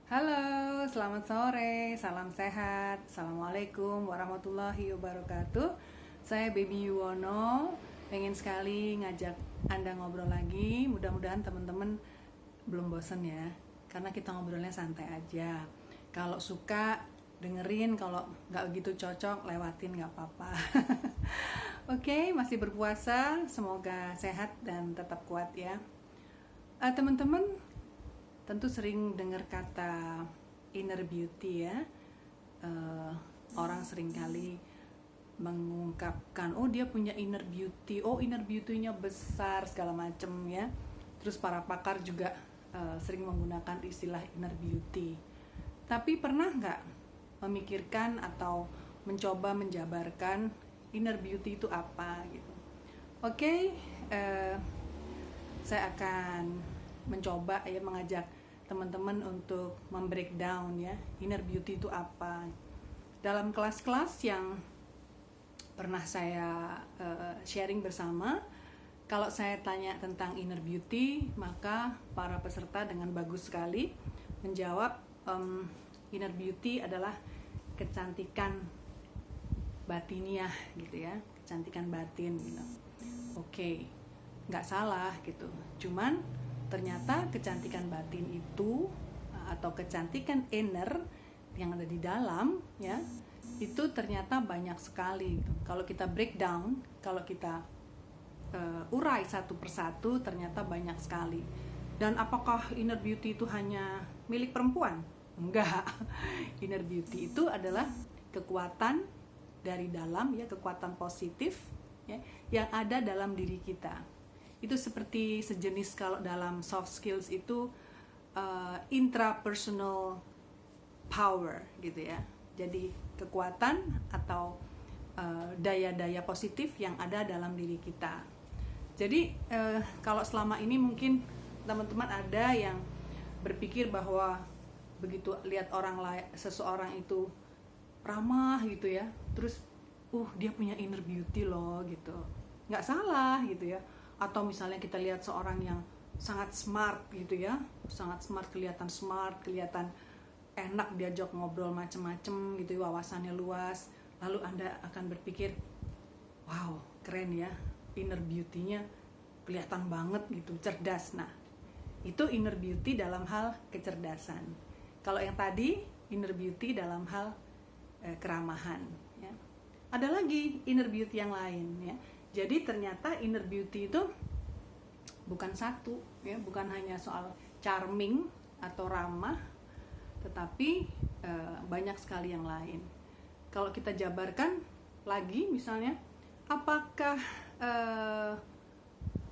Halo, selamat sore, salam sehat, assalamualaikum warahmatullahi wabarakatuh. Saya Baby Yuwono, pengen sekali ngajak Anda ngobrol lagi. Mudah-mudahan teman-teman belum bosen ya, karena kita ngobrolnya santai aja. Kalau suka dengerin, kalau nggak begitu cocok lewatin nggak apa-apa. Oke, masih berpuasa, semoga sehat dan tetap kuat ya. Teman-teman tentu sering dengar kata inner beauty ya. Orang sering kali mengungkapkan, oh dia punya inner beauty, oh inner beauty-nya besar segala macem ya. Terus para pakar juga sering menggunakan istilah inner beauty. Tapi pernah nggak memikirkan atau mencoba menjabarkan inner beauty itu apa gitu? Oke, saya akan mencoba ya mengajak teman-teman untuk membreakdown ya inner beauty itu apa. Dalam kelas-kelas yang pernah saya sharing bersama, kalau saya tanya tentang inner beauty, maka para peserta dengan bagus sekali menjawab inner beauty adalah kecantikan batiniah gitu ya, kecantikan batin gitu. Oke, nggak salah gitu. Cuman ternyata kecantikan batin itu atau kecantikan inner yang ada di dalam ya, itu ternyata banyak sekali. Kalau kita breakdown, kalau kita urai satu persatu, ternyata banyak sekali. Dan apakah inner beauty itu hanya milik perempuan? Enggak. Inner beauty itu adalah kekuatan dari dalam ya, kekuatan positif ya, yang ada dalam diri kita. Itu seperti sejenis kalau dalam soft skills itu intrapersonal power gitu ya. Jadi kekuatan atau daya-daya positif yang ada dalam diri kita. Jadi kalau selama ini mungkin teman-teman ada yang berpikir bahwa begitu lihat orang lain, seseorang itu ramah gitu ya, terus dia punya inner beauty loh gitu. Nggak salah gitu ya. Atau misalnya kita lihat seorang yang sangat smart gitu ya, sangat smart, kelihatan enak diajak ngobrol macem-macem gitu, wawasannya luas, lalu Anda akan berpikir, wow keren ya, inner beauty-nya kelihatan banget gitu, cerdas. Nah itu inner beauty dalam hal kecerdasan. Kalau yang tadi inner beauty dalam hal keramahan ya. Ada lagi inner beauty yang lain ya. Jadi ternyata inner beauty itu bukan satu ya, bukan hanya soal charming atau ramah, tetapi banyak sekali yang lain. Kalau kita jabarkan lagi misalnya, apakah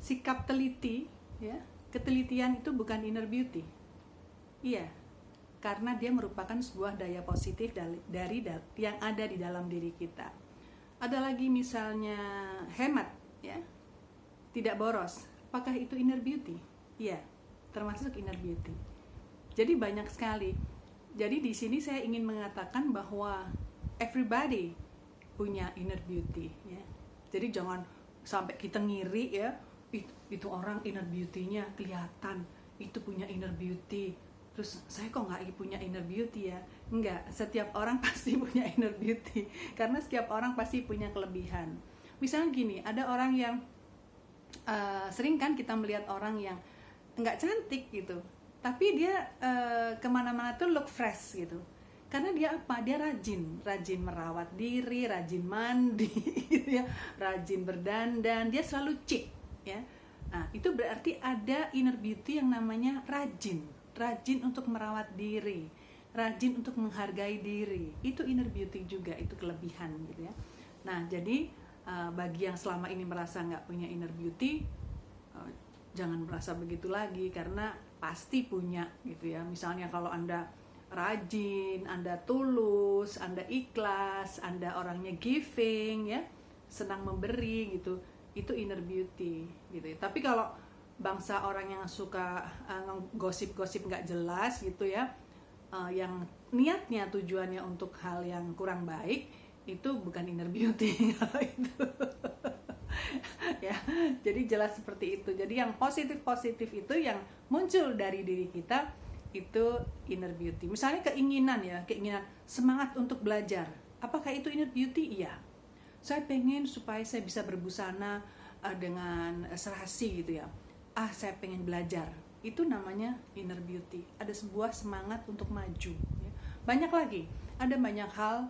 sikap teliti ya, ketelitian itu bukan inner beauty? Iya, karena dia merupakan sebuah daya positif dari yang ada di dalam diri kita. Ada lagi misalnya hemat ya, tidak boros. Apakah itu inner beauty? Iya, termasuk inner beauty. Jadi banyak sekali. Jadi di sini saya ingin mengatakan bahwa everybody punya inner beauty ya. Jadi jangan sampai kita ngiri ya, itu orang inner beauty-nya kelihatan, itu punya inner beauty. Terus saya kok nggak punya inner beauty ya? Enggak, setiap orang pasti punya inner beauty. Karena setiap orang pasti punya kelebihan. Misalnya gini, ada orang yang sering kan kita melihat orang yang nggak cantik gitu, tapi dia kemana-mana tuh look fresh gitu. Karena dia apa? Dia rajin merawat diri, rajin mandi, gitu ya, rajin berdandan, dia selalu chic ya. Nah itu berarti ada inner beauty yang namanya rajin untuk merawat diri, rajin untuk menghargai diri. Itu inner beauty juga, itu kelebihan gitu ya. Nah jadi bagi yang selama ini merasa nggak punya inner beauty, jangan merasa begitu lagi, karena pasti punya gitu ya. Misalnya kalau Anda rajin, Anda tulus, Anda ikhlas, Anda orangnya giving ya, senang memberi gitu, itu inner beauty gitu ya. Tapi kalau bangsa orang yang suka gosip-gosip nggak jelas gitu ya, yang niatnya tujuannya untuk hal yang kurang baik, itu bukan inner beauty kalau itu ya. Jadi jelas seperti itu. Jadi yang positif itu yang muncul dari diri kita, itu inner beauty. Misalnya keinginan semangat untuk belajar. Apakah itu inner beauty? Iya. Saya pengen supaya saya bisa berbusana dengan serasi gitu ya. Saya pengen belajar. Itu namanya inner beauty. Ada sebuah semangat untuk maju. Ya. Banyak lagi. Ada banyak hal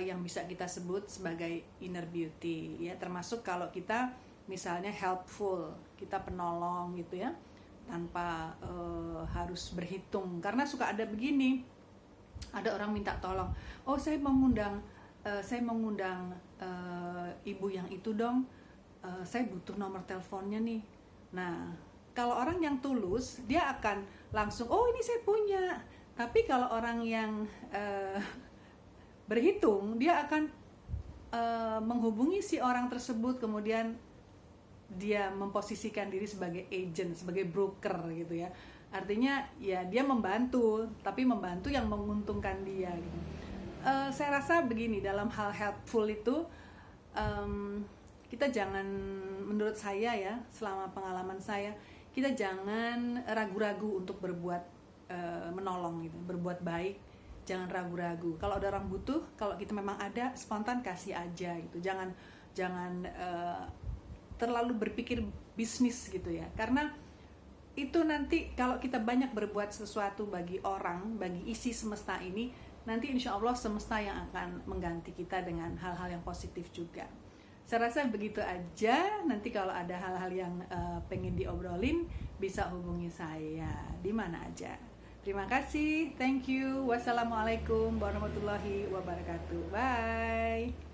yang bisa kita sebut sebagai inner beauty. Ya, termasuk kalau kita misalnya helpful, kita penolong gitu ya, tanpa harus berhitung. Karena suka ada begini. Ada orang minta tolong. Saya mengundang ibu yang itu dong, saya butuh nomor teleponnya nih. Nah, kalau orang yang tulus, dia akan langsung, ini saya punya. Tapi kalau orang yang berhitung, dia akan menghubungi si orang tersebut, kemudian dia memposisikan diri sebagai agent, sebagai broker gitu ya. Artinya ya dia membantu, tapi membantu yang menguntungkan dia gitu. Saya rasa begini, dalam hal helpful itu kita jangan, menurut saya ya, selama pengalaman saya, kita jangan ragu-ragu untuk berbuat menolong gitu, berbuat baik. Jangan ragu-ragu. Kalau ada orang butuh, kalau kita memang ada, spontan kasih aja gitu. Jangan terlalu berpikir bisnis gitu ya. Karena itu nanti kalau kita banyak berbuat sesuatu bagi orang, bagi isi semesta ini, nanti insya Allah semesta yang akan mengganti kita dengan hal-hal yang positif juga. Saya rasa begitu aja. Nanti kalau ada hal-hal yang pengen diobrolin, bisa hubungi saya di mana aja. Terima kasih, thank you. Wassalamualaikum warahmatullahi wabarakatuh. Bye.